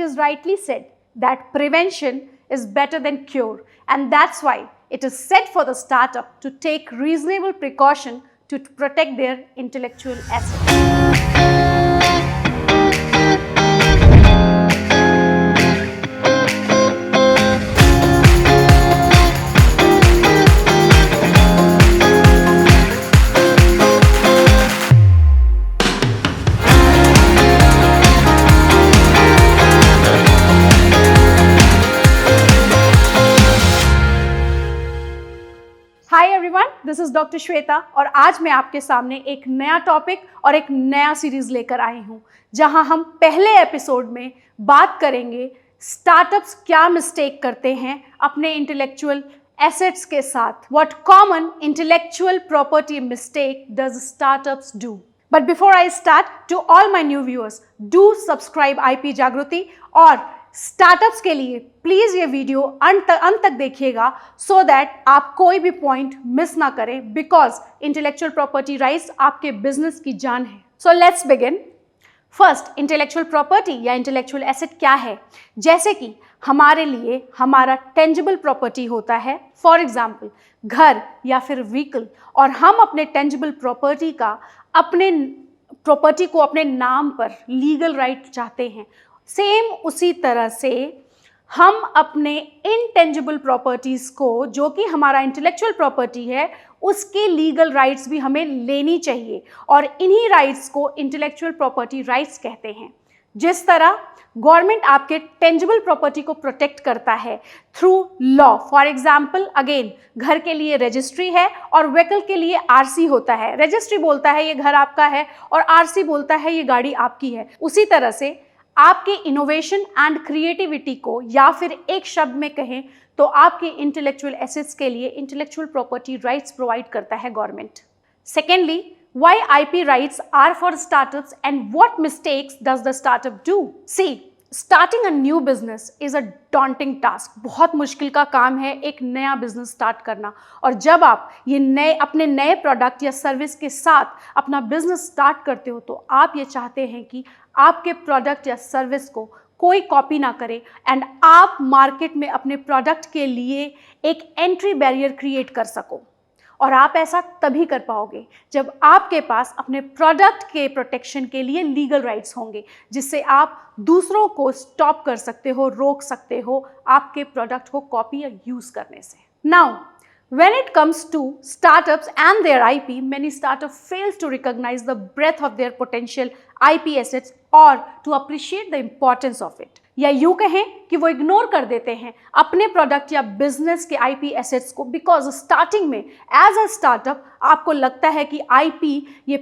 it is rightly said that prevention is better than cure, and that's why it is said for the startup to take reasonable precaution to protect their intellectual assets. Hi everyone, this is doctor Shweta और आज मैं आपके सामने एक नया topic और एक नया सीरीज लेकर आई हूं, जहां हम पहले एपिसोड में बात करेंगे स्टार्टअप्स क्या मिस्टेक करते हैं अपने इंटेलेक्चुअल एसेट्स के साथ. What common intellectual property mistake does startups do. But before I start, to all my new viewers, do subscribe IP Jagriti और स्टार्टअप्स के लिए प्लीज ये वीडियो अंत तक देखिएगा सो दैट आप कोई भी पॉइंट मिस ना करें, बिकॉज इंटेलेक्चुअल प्रॉपर्टी राइट्स आपके बिजनेस की जान है. So let's begin. First, intellectual property या इंटेलेक्चुअल एसेट क्या है. जैसे कि हमारे लिए हमारा टेंजिबल प्रॉपर्टी होता है, फॉर एग्जाम्पल घर या फिर व्हीकल, और हम अपने टेंजिबल प्रॉपर्टी को अपने नाम पर लीगल राइट चाहते हैं. सेम उसी तरह से हम अपने इनटेंजिबल प्रॉपर्टीज़ को, जो कि हमारा इंटेलेक्चुअल प्रॉपर्टी है, उसके लीगल राइट्स भी हमें लेनी चाहिए, और इन्हीं राइट्स को इंटेलेक्चुअल प्रॉपर्टी राइट्स कहते हैं. जिस तरह गवर्नमेंट आपके टेंजिबल प्रॉपर्टी को प्रोटेक्ट करता है through law. For example, again घर के लिए रजिस्ट्री है और व्हीकल के लिए आरसी होता है. रजिस्ट्री बोलता है ये घर आपका है और आरसी बोलता है ये गाड़ी आपकी है. उसी तरह से आपके इनोवेशन एंड क्रिएटिविटी को, या फिर एक शब्द में कहें तो आपके इंटेलेक्चुअल एसेट्स के लिए इंटेलेक्चुअल प्रॉपर्टी राइट्स प्रोवाइड करता है government. Secondly, why IP rights are for startups and what mistakes does the startup do? See, starting a new business is a daunting task. बहुत मुश्किल का काम है एक नया बिजनेस स्टार्ट करना, और जब आप ये अपने नए प्रोडक्ट या सर्विस के साथ अपना बिजनेस स्टार्ट करते हो तो आप ये चाहते हैं कि आपके प्रोडक्ट या सर्विस को कोई कॉपी ना करे एंड आप मार्केट में अपने प्रोडक्ट के लिए एक एंट्री बैरियर क्रिएट कर सको. और आप ऐसा तभी कर पाओगे जब आपके पास अपने प्रोडक्ट के प्रोटेक्शन के लिए लीगल राइट्स होंगे, जिससे आप दूसरों को स्टॉप कर सकते हो, रोक सकते हो आपके प्रोडक्ट को कॉपी या यूज़ करने से. Now, when it comes to startups and their IP, many startups fails to recognize the breadth of their potential IP assets or to appreciate the importance of it. या यूँ कहें कि वो ignore कर देते हैं अपने प्रोडक्ट या बिजनेस के IP एसेट्स को, बिकॉज स्टार्टिंग में एज अ स्टार्टअप आपको लगता है कि IP ये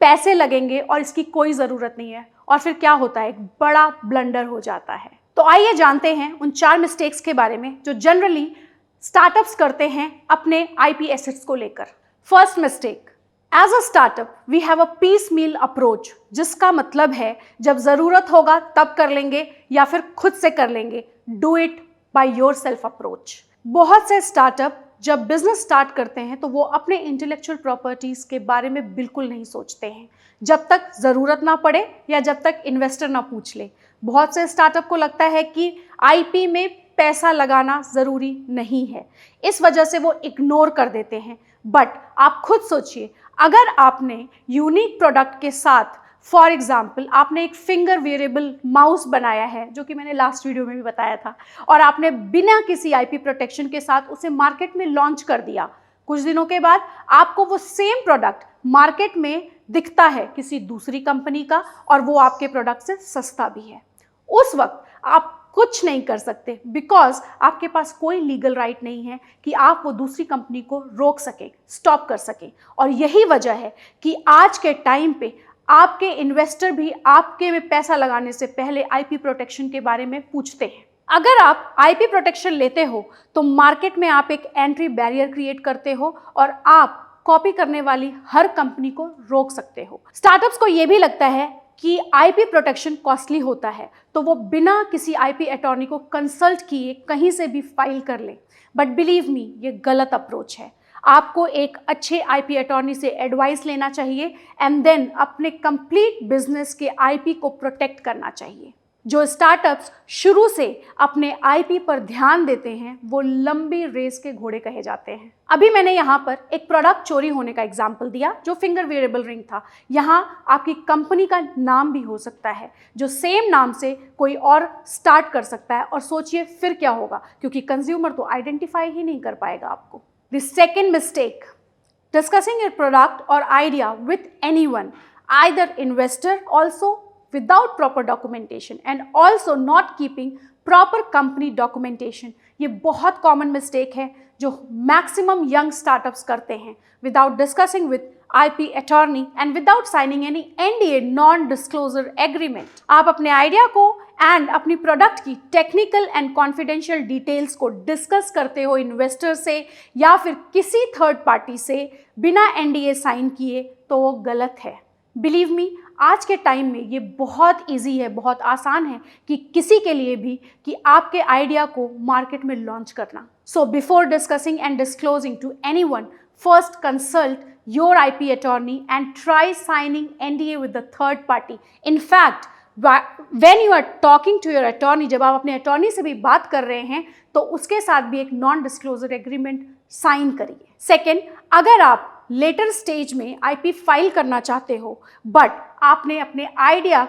पैसे लगेंगे और इसकी कोई ज़रूरत नहीं है, और फिर क्या होता है, एक बड़ा ब्लंडर हो जाता है. तो आइए जानते हैं उन 4 मिस्टेक्स के बारे में जो जनरली स्टार्टअप्स करते हैं अपने IP एसेट्स को लेकर. First mistake, as a startup we have a piecemeal approach, जिसका मतलब है जब ज़रूरत होगा तब कर लेंगे या फिर खुद से कर लेंगे. Do it by your self approach. बहुत से स्टार्टअप जब बिजनेस स्टार्ट करते हैं तो वो अपने इंटेलेक्चुअल प्रॉपर्टीज़ के बारे में बिल्कुल नहीं सोचते हैं जब तक ज़रूरत ना पड़े या जब तक इन्वेस्टर ना पूछ ले. बहुत से स्टार्टअप को लगता है कि IP में पैसा लगाना ज़रूरी नहीं है, इस वजह से वो इग्नोर कर देते हैं. बट आप खुद सोचिए, अगर आपने यूनिक प्रोडक्ट के साथ, फॉर एग्जाम्पल आपने एक फिंगर वेरिएबल माउस बनाया है, जो कि मैंने लास्ट वीडियो में भी बताया था, और आपने बिना किसी IP प्रोटेक्शन के साथ उसे मार्केट में लॉन्च कर दिया. कुछ दिनों के बाद आपको वो सेम प्रोडक्ट मार्केट में दिखता है किसी दूसरी कंपनी का, और वो आपके प्रोडक्ट से सस्ता भी है. उस वक्त आप कुछ नहीं कर सकते, बिकॉज आपके पास कोई लीगल राइट नहीं है कि आप वो दूसरी कंपनी को रोक सकें, स्टॉप कर सकें. और यही वजह है कि आज के टाइम पे आपके इन्वेस्टर भी आपके में पैसा लगाने से पहले IP प्रोटेक्शन के बारे में पूछते हैं. अगर आप IP प्रोटेक्शन लेते हो तो मार्केट में आप एक एंट्री बैरियर क्रिएट करते हो और आप कॉपी करने वाली हर कंपनी को रोक सकते हो. स्टार्टअप्स को ये भी लगता है कि IP प्रोटेक्शन कॉस्टली होता है, तो वो बिना किसी IP अटॉर्नी को कंसल्ट किए कहीं से भी फाइल कर ले. बट बिलीव मी, ये गलत अप्रोच है. आपको एक अच्छे IP अटॉर्नी से एडवाइस लेना चाहिए एंड देन अपने कंप्लीट बिजनेस के IP को प्रोटेक्ट करना चाहिए. जो स्टार्टअप्स शुरू से अपने आईपी पर ध्यान देते हैं वो लंबी रेस के घोड़े कहे जाते हैं। अभी मैंने यहाँ पर एक प्रोडक्ट चोरी होने का एग्जाम्पल दिया जो फिंगर वेयरेबल रिंग था। यहाँ आपकी कंपनी का नाम भी हो सकता है जो सेम नाम से कोई और स्टार्ट कर सकता है, और सोचिए फिर क्या होगा, क्योंकि कंज्यूमर तो आइडेंटिफाई ही नहीं कर पाएगा आपको। The second mistake, discussing your product or idea with anyone, either investor also without proper documentation and also not keeping proper company documentation। ये बहुत कॉमन मिस्टेक है जो मैक्सिमम यंग स्टार्टअप्स करते हैं without discussing with IP attorney and without signing any NDA non-disclosure agreement। आप अपने idea को and अपनी प्रोडक्ट की टेक्निकल एंड कॉन्फिडेंशियल डिटेल्स को डिस्कस करते हो इन्वेस्टर से या फिर किसी थर्ड पार्टी से बिना NDA साइन किए, तो वो गलत है। बिलीव मी, आज के टाइम में ये बहुत इजी है, बहुत आसान है कि किसी के लिए भी कि आपके आइडिया को मार्केट में लॉन्च करना। So before discussing and disclosing to anyone, first consult your IP attorney and try signing NDA with the third party। In fact, when you are talking to your attorney, जब आप अपने attorney से भी बात कर रहे हैं तो उसके साथ भी एक नॉन डिस्क्लोजर एग्रीमेंट साइन करिए। सेकेंड, अगर आप लेटर स्टेज में IP फाइल करना चाहते हो बट आपने अपने आइडिया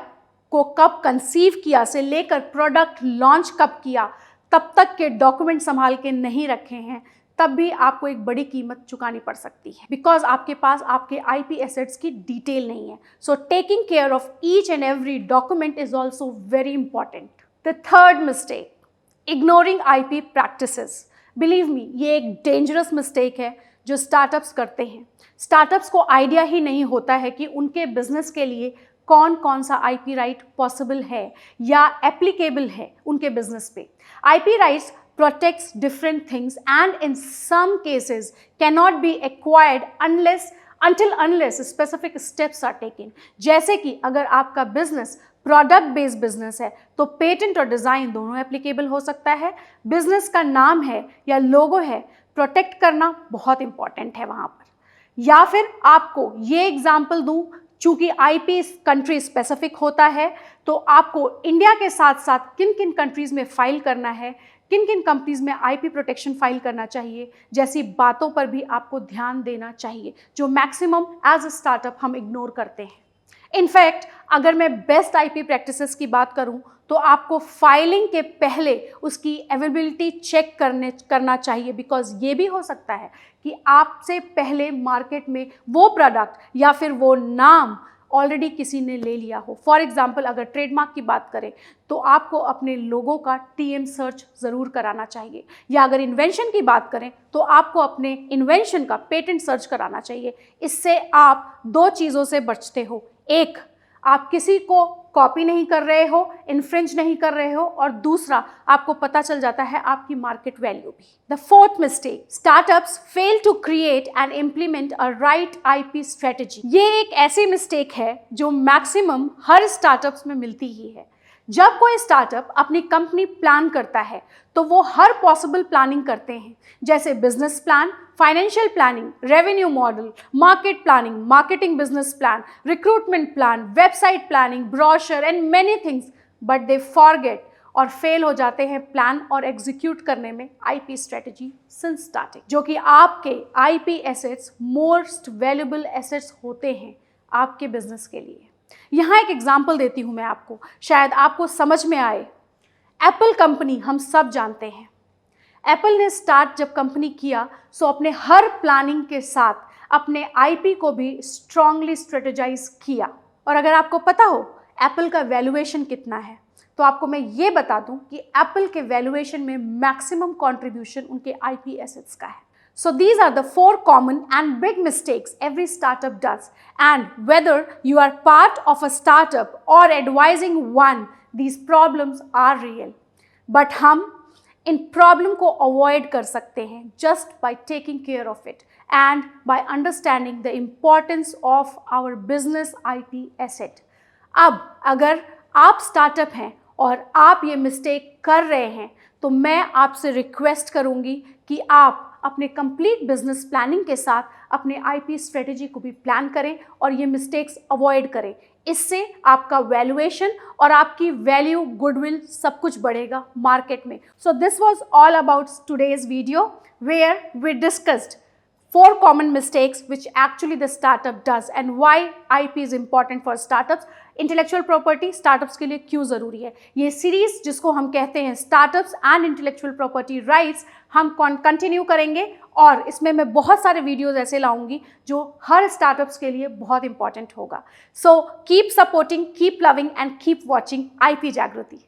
को कब कंसीव किया से लेकर प्रोडक्ट लॉन्च कब किया तब तक के डॉक्यूमेंट संभाल के नहीं रखे हैं, तब भी आपको एक बड़ी कीमत चुकानी पड़ सकती है, बिकॉज आपके पास आपके IP एसेट्स की डिटेल नहीं है। So taking care of each and every document is also very important. The third mistake, ignoring IP practices. Believe me, ये एक डेंजरस मिस्टेक है जो स्टार्टअप्स करते हैं। स्टार्टअप्स को आइडिया ही नहीं होता है कि उनके बिजनेस के लिए कौन कौन सा IP राइट पॉसिबल है या एप्लीकेबल है उनके बिजनेस पे। IP rights protects different things and in some cases cannot be acquired unless specific steps are taken। जैसे कि अगर आपका बिजनेस प्रोडक्ट बेस्ड बिजनेस है तो पेटेंट और डिज़ाइन दोनों एप्लीकेबल हो सकता है। बिजनेस का नाम है या लोगो है, प्रोटेक्ट करना बहुत इंपॉर्टेंट है वहाँ पर। या फिर आपको ये एग्जाम्पल दूँ, चूँकि IP कंट्री स्पेसिफिक होता है तो आपको इंडिया के साथ साथ किन किन कंट्रीज़ में फाइल करना है, किन किन कंपनीज में IP प्रोटेक्शन फाइल करना चाहिए, जैसी बातों पर भी आपको ध्यान देना चाहिए जो मैक्सिमम एज अ स्टार्टअप हम इग्नोर करते हैं। इनफैक्ट अगर मैं बेस्ट IP प्रैक्टिसेस की बात करूं तो आपको फाइलिंग के पहले उसकी अवेलेबिलिटी चेक करना चाहिए, बिकॉज ये भी हो सकता है कि आपसे पहले मार्केट में वो प्रोडक्ट या फिर वो नाम ऑलरेडी किसी ने ले लिया हो। फॉर एग्जाम्पल अगर ट्रेडमार्क की बात करें तो आपको अपने लोगों का TM सर्च ज़रूर कराना चाहिए, या अगर इन्वेंशन की बात करें तो आपको अपने इन्वेंशन का पेटेंट सर्च कराना चाहिए। इससे आप दो चीज़ों से बचते हो, एक आप किसी को कॉपी नहीं कर रहे हो, इन्फ्रिंज नहीं कर रहे हो, और दूसरा आपको पता चल जाता है आपकी मार्केट वैल्यू भी। The fourth mistake, startups fail to create and implement a right IP strategy. ये एक ऐसी मिस्टेक है जो मैक्सिमम हर स्टार्टअप्स में मिलती ही है। जब कोई स्टार्टअप अपनी कंपनी प्लान करता है तो वो हर पॉसिबल प्लानिंग करते हैं, जैसे business plan, financial planning, revenue model, market planning, marketing business plan, recruitment plan, website planning, brochure and many things, but they forget और फेल हो जाते हैं प्लान और एग्जीक्यूट करने में IP स्ट्रेटेजी सिंस स्टार्टिंग, जो कि आपके IP assets most valuable assets होते हैं आपके बिजनेस के लिए। यहाँ एक एग्जाम्पल देती हूँ मैं आपको, शायद आपको समझ में आए। एप्पल कंपनी हम सब जानते हैं। एप्पल ने स्टार्ट जब कंपनी किया सो अपने हर प्लानिंग के साथ अपने IP को भी स्ट्रांगली स्ट्रेटेजाइज किया। और अगर आपको पता हो एप्पल का वैल्यूएशन कितना है तो आपको मैं ये बता दूं कि एप्पल के वैल्यूएशन में मैक्सिमम कंट्रीब्यूशन उनके IP एसेट्स का है। So these are the 4 common and big mistakes every startup does, and whether you are part of a startup or advising one, these problems are real. But हम इन problem को avoid कर सकते हैं just by taking care of it and by understanding the importance of our business IP asset. अब अगर आप startup हैं और आप ये मिस्टेक कर रहे हैं तो मैं आपसे रिक्वेस्ट करूंगी कि आप अपने कंप्लीट बिजनेस प्लानिंग के साथ अपने IP स्ट्रेटेजी को भी प्लान करें और ये मिस्टेक्स अवॉइड करें। इससे आपका वैल्यूएशन और आपकी वैल्यू, गुडविल सब कुछ बढ़ेगा मार्केट में। So this was all about today's video where we discussed 4 common mistakes which actually the startup does and why IP is important for startups। Intellectual property startups के लिए क्यों ज़रूरी है। ये सीरीज जिसको हम कहते हैं startups and intellectual property rights हम कंटिन्यू करेंगे और इसमें मैं बहुत सारे वीडियोस ऐसे लाऊंगी जो हर स्टार्टअप्स के लिए बहुत इंपॉर्टेंट होगा। So keep supporting, keep loving and keep watching IP जागृति।